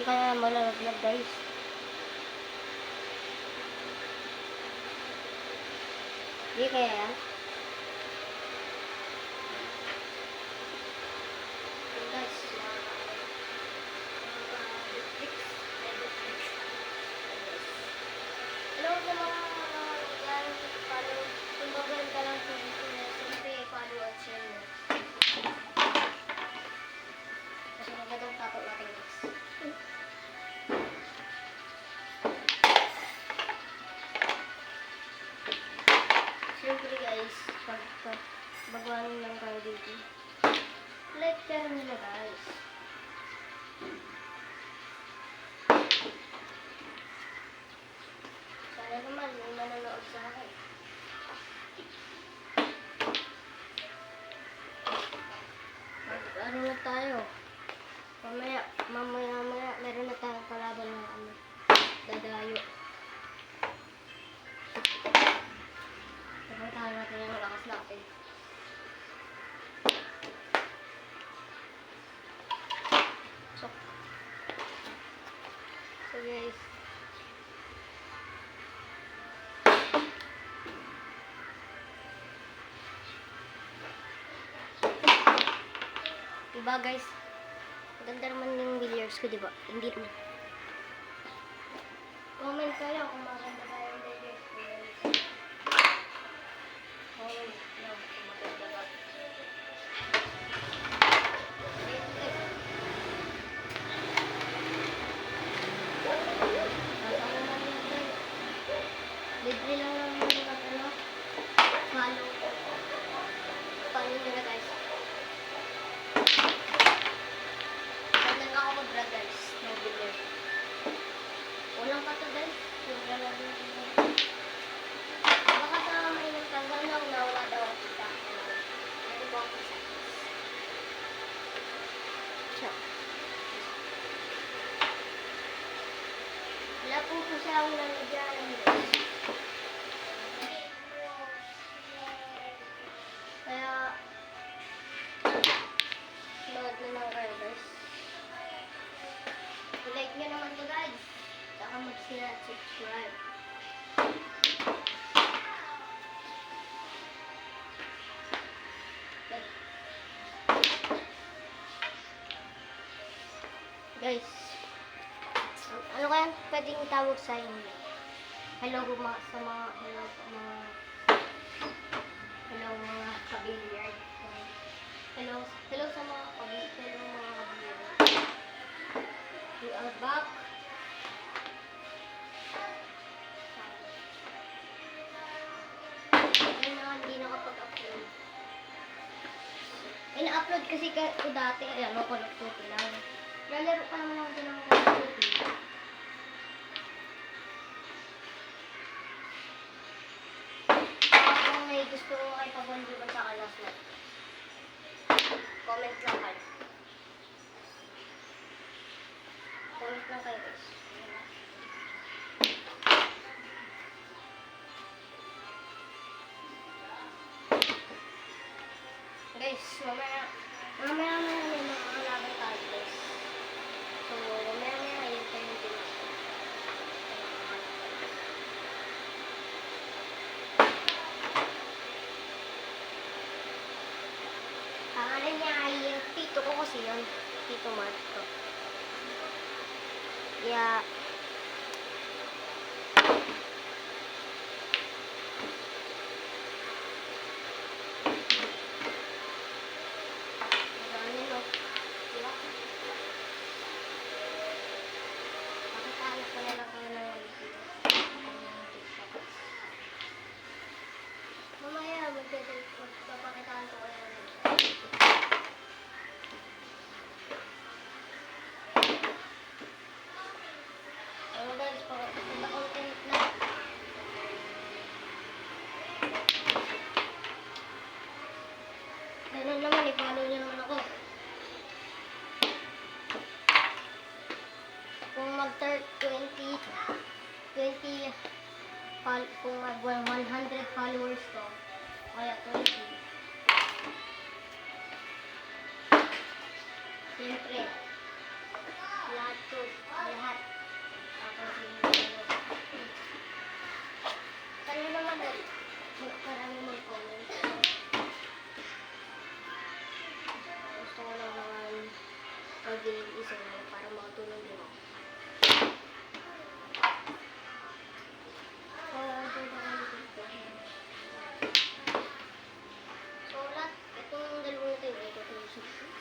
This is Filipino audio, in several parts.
ka na malalaglag guys. Hindi kaya yan? Guys, hello sa mga yan, follow, kung maganda lang sa dito na siyempre follow at share mo. Kasi magandang tapo natin guys. Siyempre guys, baguhan lang kayo dito. Like share nila guys. Sana naman may manonood sa akin. Ano na tayo? Mamaya, meron na tayong kalaban na dadayo. Tahan natin yung lakas natin. So guys, diba guys, maganda naman yung videos ko, diba? Hindi naman. Comment kayo kung maganda ba yung videos ko. Comment lang kung maganda ba. Libre lang naman yung follow. Follow nyo na guys. Ganyan ako mag-vlog guys. No video. Walang pa to guys. Yung vlog nyo. Baka sa mainang tanggal na wala daw ang kita. Ano ba ang isa? So. Wala po siya ang lalagyan guys. Kaya, load na lang kayo guys. I-like nyo naman to guys. Saka mag-share at subscribe. Guys, ano kaya pwedeng tawag sa inyo? Hello sa mga hello mga kabilyard. Hello sa mga kabilyard. We are back. Ayun na, hindi nakapag-upload. Ina-upload kasi ko dati. Ayan, Call of Duty lang. Lalaro pa naman ako ng Call of Duty. Kung may gusto ko kayo pag-contribute sa last night, comment lang kayo. Comment lang kayo guys. Guys, mamaya may mga laban tayo guys. So, mamaya yun tayo yung tinas. Pangalan niya ay Tito ko kasi yun. Tito Marco. Yeah. Mamaya magpapakitaan ko kayo. Ano guys, content na. Ganun naman, i-follow nyo naman ako. Kung mag-20 kung mag-100 followers ko, kaya 20. Siyempre, Lahat to. Lahat. Tapos yung ano. Kaya naman marami mag-comment. Gusto ko lang naman mag-delete isa mo para makatulong din ako. So, lahat, itong dalawang ito, hindi ko ito susut.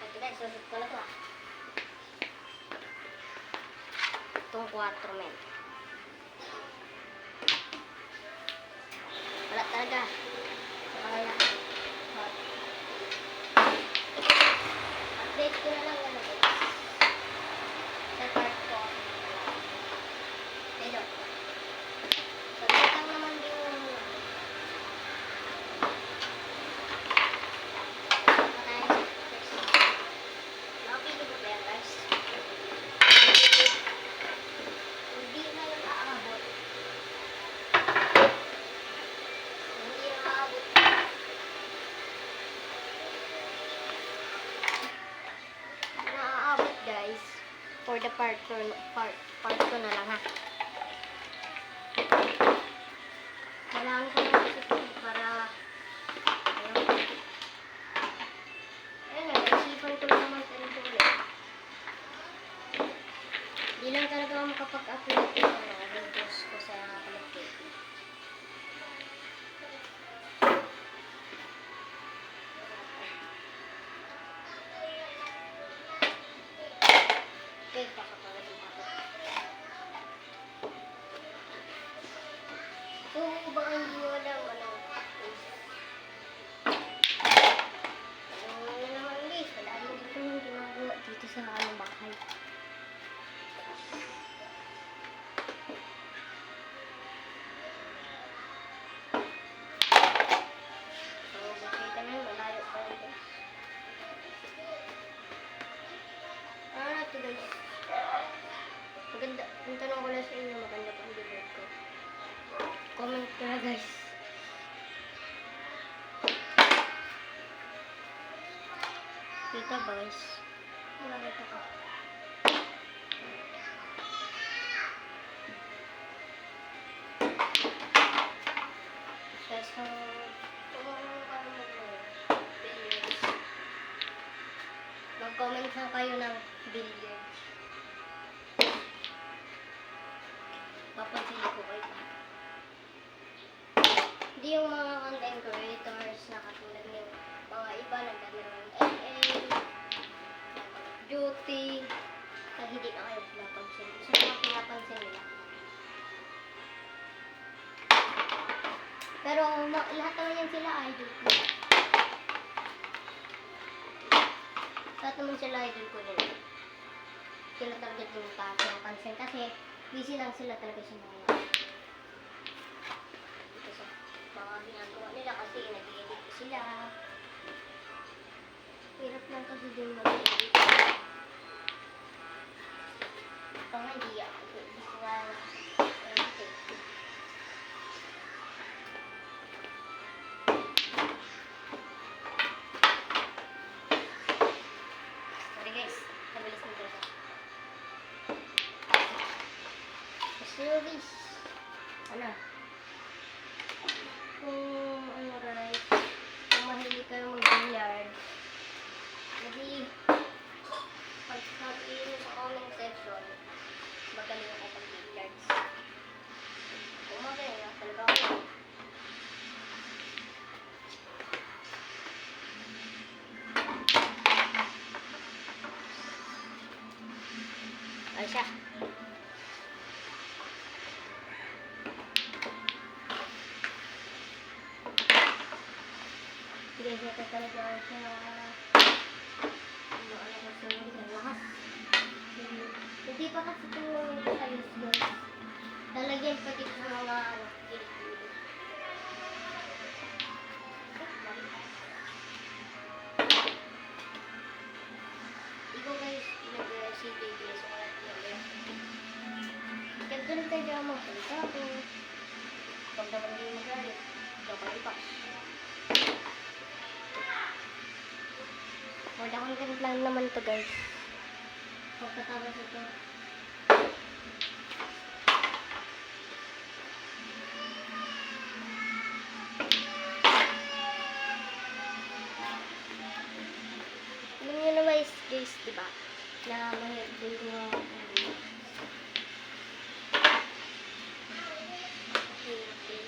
Ito guys, susut ko na ito ah. Itong 4 men. Wala talaga. Wala. Update ko na lang ano guys. Sa part ko. Hello. So, lang naman yung nakapili ko ba yan guys? Hindi na yung aabot. Hindi na aabot. Naaabot guys. For the part ko na lang ha. Kailangan ko na ito para ayun nga, isipan ko lang naman sa ito ulit. Hindi lang talaga ako makapag-upload ng videos ko sa Kalagkit. Okay, pakapagod yung ako. So, baka hindi mo lang ano naman guys, wala mo dito yung ginagawa dito sa ano bahay. So, makita nyo, malayo pa rin guys. Ano na ito guys? Maganda, yung tanong ko lang sa inyo, maganda pa ang video ko. Comment ko na guys. Kita ba guys? Nakakita ko. So, billiards. Mag-comment lang kayo ng billiards. Papansili ko kayo. Hindi yung mga content creators na katulad ng mga iba naglalaro ng LA, duty, na hindi na kayo pinapansin. Isa na mga pinapansin nila. Pero lahat naman yan sila idol ko. Lahat naman sila idol ko din. Sila talaga yung pinapansin kasi busy lang sila talaga sa mga dito sa mga ginagawa nila kasi nag-edit sila. Hirap lang kasi din mag-edit. Ito nga hindi ako. Hindi ko nga sorry guys, nabilis mo talaga. Service. Ano? Kung ano guys, kung mahilig kayo mag-billiard, hindi pag sabihin nyo sa comment section, magaling ako pag-billiards. Kung magaling na talaga ako. Ay siya. Guys, ito talaga siya ano ko sa mga lakas. Hindi pa kasi ito ayos guys. Talagyan pati sa mga kilikili. Ikaw guys, nag-CD guys. Ganito tayo dyan mga salita ko. Pag naman hindi magalit, kapalipas. Wala akong ganit lang naman to guys. pagkatapos ito. Alam niyo naman guys, di ba? Na mahirap din gawa ang billiards. Mahirap din.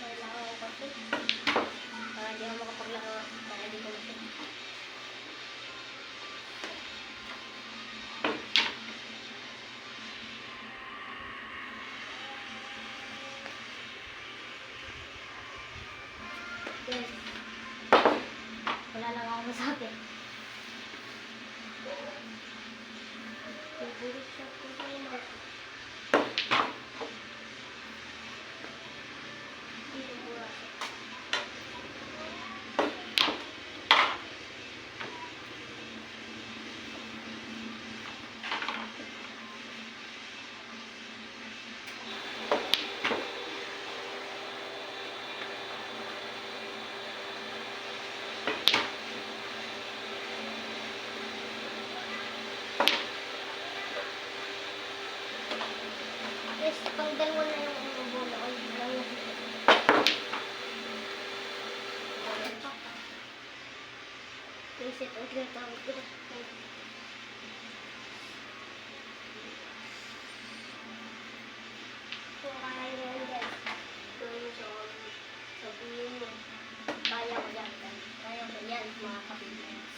Kailangan ko kasi. Para di ako makapaglaro. Para di ko masip. Yes. Wala lang ako masabi. Favorite shot ko sa mga. Dito buras. Yes, pang dalawa na yung bola ko. Lang na sila. Reset ang tinatawag ko. Kung kaya yan guys, kung sabihin mo, kaya ko yan. Kaya ko yan mga kapilians.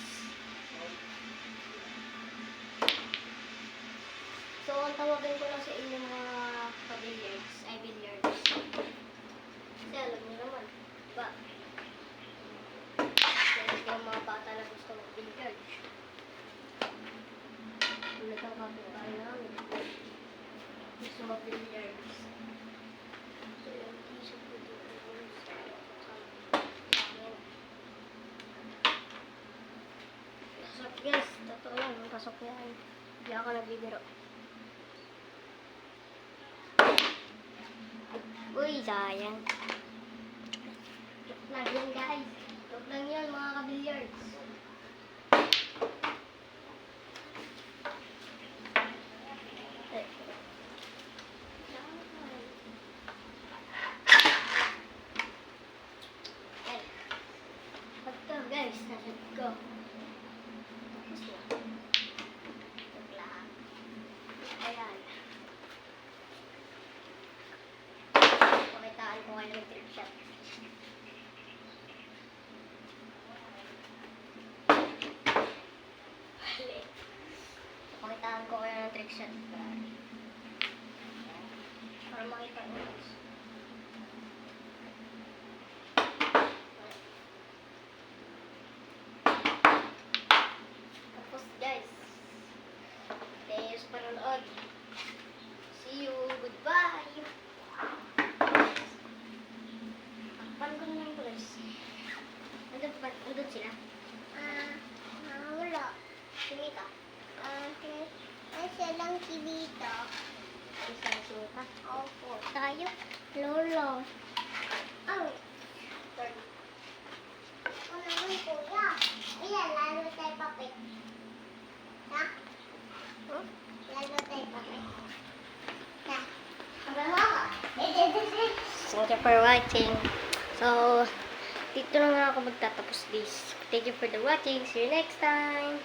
So, ang tawagan ko lang sa inyo mga ka-billiards, ay billiards. Kasi alam niyo naman, diba? Kasi yung mga bata na gusto mag-billiards. Tulad ng kapitbahay namin. Gusto mag-billiards. So, yung isip ko dito. Pasok guys, totoo lang, pasok yan. Hindi ako nagbibiro. Uy, sayang. Joke lang yun guys. Joke lang yun mga ka-billiards. Pagka guys, nasad ko. Tapos na. Joke lang. Ayan. Pakitaan ko kayo ng trick shot. Pakitaan ko kayo ng trick shot. Para makita nyo guys. Tapos guys, thank you sa panonood. See you. Goodbye. Takpan ko na yung guys. Andun sila. Wala. Sinita. Nasa lang si Vito. Isa na sinita. Opo. Tayo. Lolo. Ang. Third. O naman kuya. Ilan lalo tayo papit. Ha? Hmm? Lalo tayo papit. Ha? Thank you for watching. So, dito na nga ako magtatapos this. Thank you for the watching. See you next time.